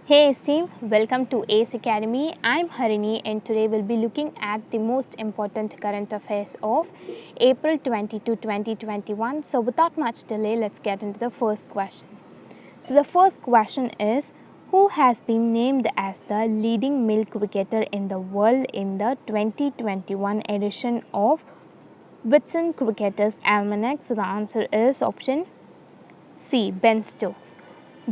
Hey esteem, welcome to ACE Academy. I'm Harini and today we'll be looking at the most important current affairs of April 22, 2021. So without much delay, let's get into the first question. So the first question is, who has been named as the leading male cricketer in the world in the 2021 edition of Whitsun Cricketers Almanac? So the answer is option C. Ben Stokes.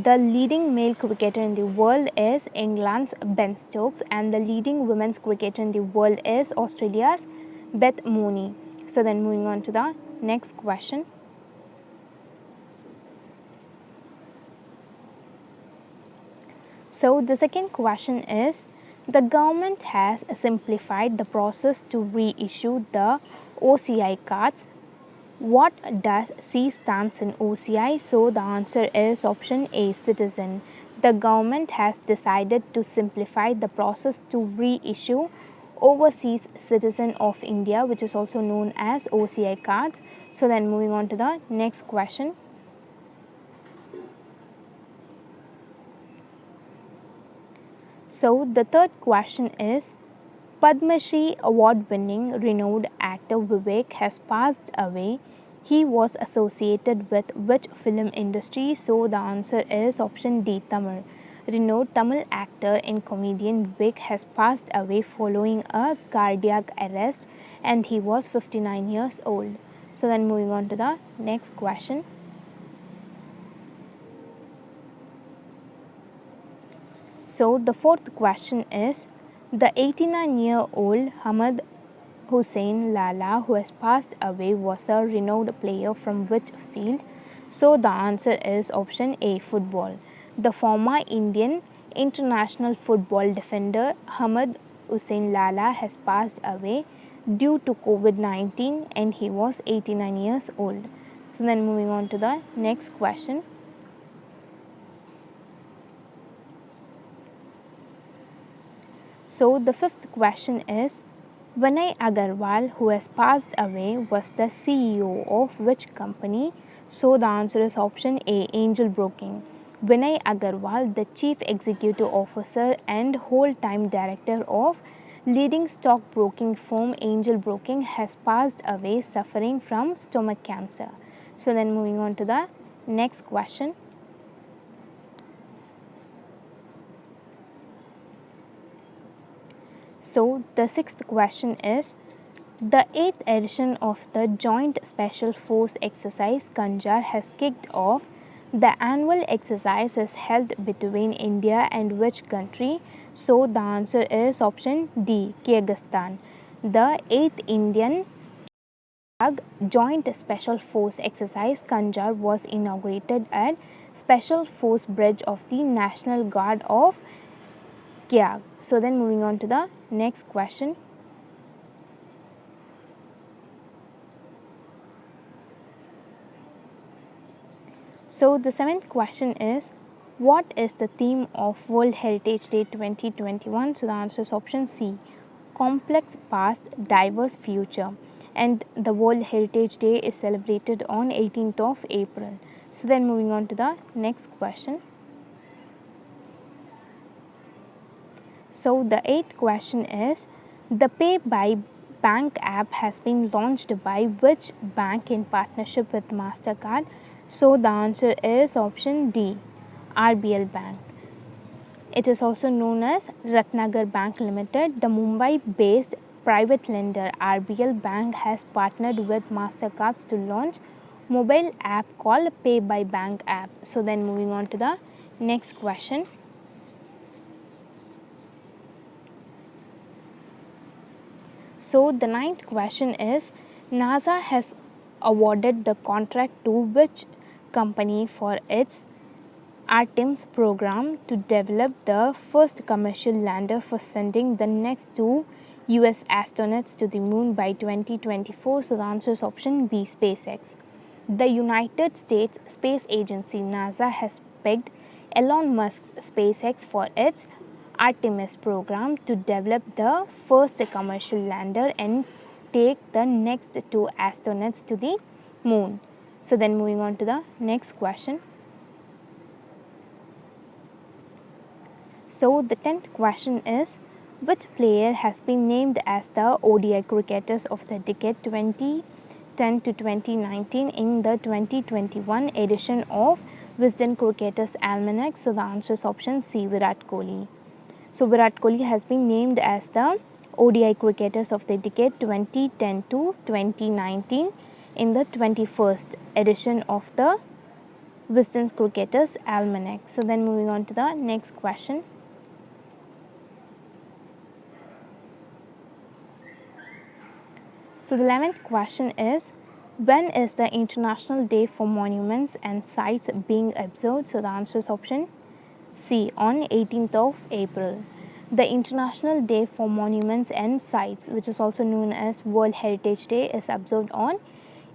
The leading male cricketer in the world is England's Ben Stokes, and the leading women's cricketer in the world is Australia's Beth Mooney. So, then moving on to the next question. So, the second question is, the government has simplified the process to reissue the OCI cards. What does C stands in OCI? So the answer is option A, citizen. The government has decided to simplify the process to reissue Overseas Citizen of India, which is also known as OCI cards. So then moving on to the next question. So the third question is, Padma Shri award winning renowned actor Vivek has passed away. He was associated with which film industry? So the answer is option D, Tamil. Renowned Tamil actor and comedian Vivek has passed away following a cardiac arrest and he was 59 years old. So then moving on to the next question. So the fourth question is, the 89-year-old Hamad Hussain Lala, who has passed away, was a renowned player from which field? So the answer is option A, football. The former Indian international football defender Hamad Hussain Lala has passed away due to COVID-19 and he was 89 years old. So then moving on to the next question. So the fifth question is, Vinay Agarwal, who has passed away, was the CEO of which company? So the answer is option A, Angel Broking. Vinay Agarwal, the Chief Executive Officer and whole-time director of leading stockbroking firm Angel Broking, has passed away suffering from stomach cancer. So then moving on to the next question. So the sixth question is, the 8th edition of the Joint Special Force Exercise Kanjar has kicked off. The annual exercise is held between India and which country? So the answer is option D, Kyrgyzstan. The 8th Indian Joint Special Force Exercise Kanjar was inaugurated at Special Force Bridge of the National Guard of Kyrgyz. So then moving on to the next question. So the seventh question is, what is the theme of World Heritage Day 2021? So the answer is option C, complex past, diverse future. And the World Heritage Day is celebrated on 18th of April. So then moving on to the next question. So the eighth question is, the Pay by Bank app has been launched by which bank in partnership with MasterCard? So the answer is option D, RBL Bank. It is also known as Ratnagar Bank Limited. The Mumbai-based private lender RBL Bank has partnered with MasterCards to launch mobile app called Pay by Bank app. So then moving on to the next question. So the ninth question is, NASA has awarded the contract to which company for its Artemis program to develop the first commercial lander for sending the next two US astronauts to the moon by 2024? So the answer is option B, SpaceX. The United States Space Agency NASA has picked Elon Musk's SpaceX for its Artemis program to develop the first commercial lander and take the next two astronauts to the moon. So then moving on to the next question. So the 10th question is, which player has been named as the ODI cricketers of the decade 2010 to 2019 in the 2021 edition of Wisden Cricketers Almanac? So the answer is option C, Virat Kohli. So Virat Kohli has been named as the ODI cricketers of the decade 2010 to 2019 in the 21st edition of the Wisden's Cricketers Almanac. So then moving on to the next question. So the 11th question is, when is the International Day for Monuments and Sites being observed? So the answer is option C, on 18th of April. The International Day for Monuments and Sites, which is also known as World Heritage Day, is observed on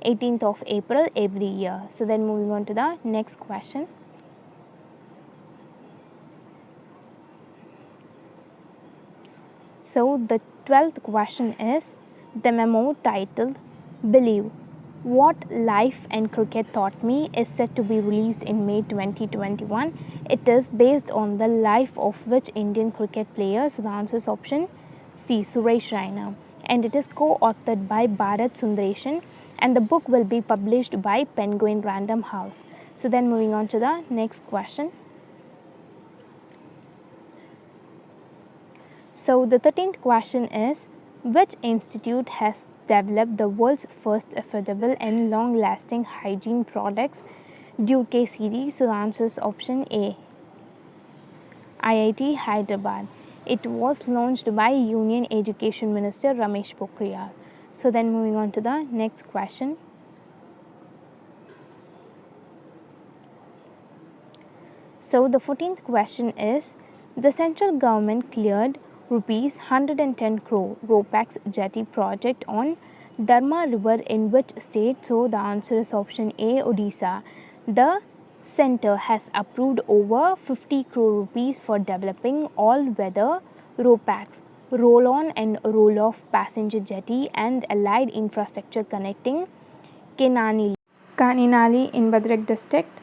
18th of April every year. So then moving on to the next question. So the 12th question is the memo titled Believe What Life and Cricket Taught Me is set to be released in May 2021. It is based on the life of which Indian cricket player? So the answer is option C, Suresh Raina. And it is co-authored by Bharat Sundaresan, and the book will be published by Penguin Random House. So then moving on to the next question. So the 13th question is, which institute has developed the world's first affordable and long-lasting hygiene products Duke series? So the answer is option A, IIT Hyderabad. It was launched by Union Education Minister Ramesh Pokhriyal. So then moving on to the next question. So the 14th question is, the central government cleared rupees 110 crore RoPax jetty project on Dharma River in which state? So the answer is option A, Odisha. The centre has approved over 50 crore rupees for developing all-weather RoPax, roll-on and roll-off passenger jetty and allied infrastructure connecting Kaninali in Bhadrak district,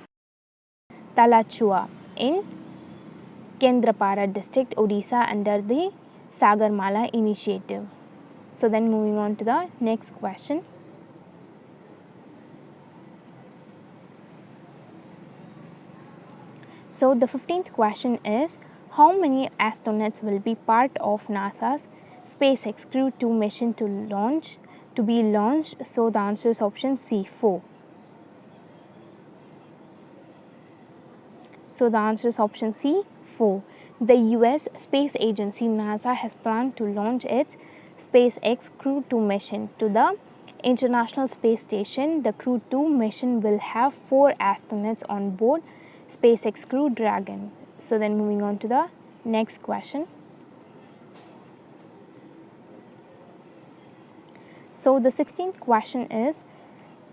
Talachua in Kendrapara district, Odisha under the Sagarmala initiative. So then moving on to the next question. So the 15th question is, how many astronauts will be part of NASA's SpaceX Crew 2 mission to be launched? So the answer is option C, 4. So the answer is option C, 4. The US space agency NASA has planned to launch its SpaceX Crew 2 mission to the International Space Station. The Crew 2 mission will have 4 astronauts on board SpaceX Crew Dragon. So then moving on to the next question. So the 16th question is,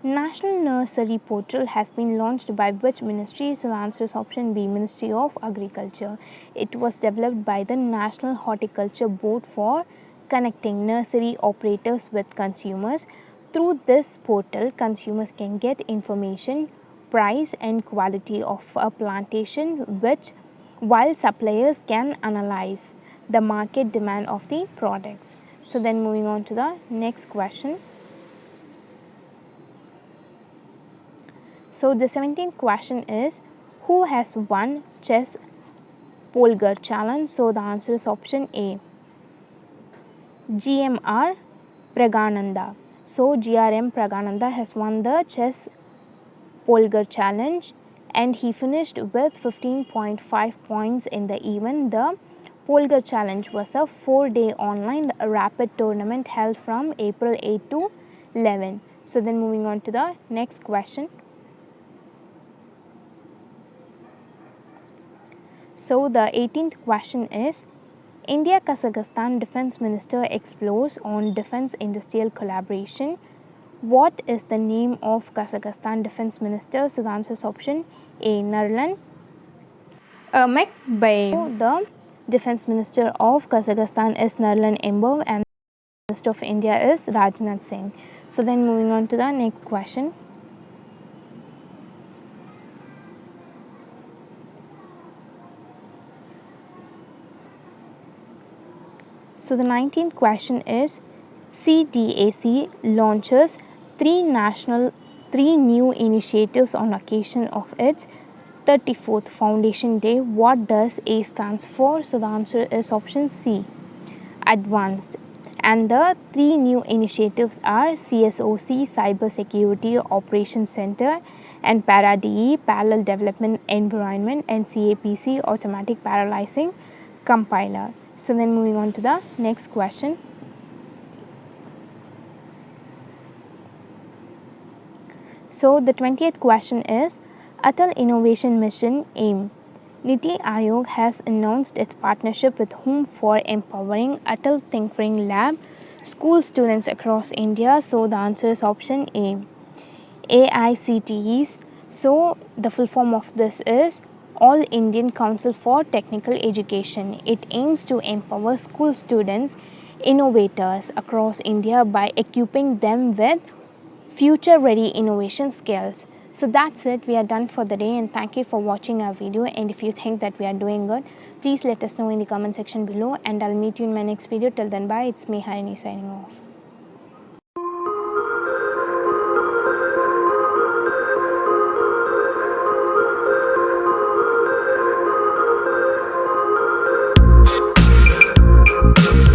National Nursery Portal has been launched by which ministry? So the answer is option B, Ministry of Agriculture. It was developed by the National Horticulture Board for connecting nursery operators with consumers. Through this portal, consumers can get information, price and quality of a plantation, while suppliers can analyze the market demand of the products. So then moving on to the next question. So the 17th question is, who has won chess Polgar challenge? So the answer is option A, GMR Pragananda. So GRM Pragananda has won the chess Polgar challenge and he finished with 15.5 points in the event. The Polgar challenge was a 4-day online rapid tournament held from April 8 to 11. So then moving on to the next question. So the 18th question is, India-Kazakhstan Defence Minister explores on defence industrial collaboration. What is the name of Kazakhstan Defence Minister? So the answer is option A, Nurlan Ermakbayev. The Defence Minister of Kazakhstan is Nurlan Embayev and the Minister of India is Rajnath Singh. So then moving on to the next question. So the 19th question is, CDAC launches three new initiatives on occasion of its 34th Foundation Day. What does A stands for? So the answer is option C, advanced. And the three new initiatives are CSOC, Cyber Security Operations Center, and PARA-DE, Parallel Development Environment, and CAPC, Automatic Parallelizing Compiler. So then moving on to the next question. So the 20th question is, Atal Innovation Mission AIM. Niti Aayog has announced its partnership with whom for empowering Atal Tinkering Lab school students across India? So the answer is option A, AICTEs. So the full form of this is All Indian Council for Technical Education. It aims to empower school students, innovators across India by equipping them with future ready innovation skills. So that's it, we are done for the day, and thank you for watching our video. And if you think that we are doing good, please let us know in the comment section below, and I'll meet you in my next video. Till then, bye. It's me, Harini, signing off.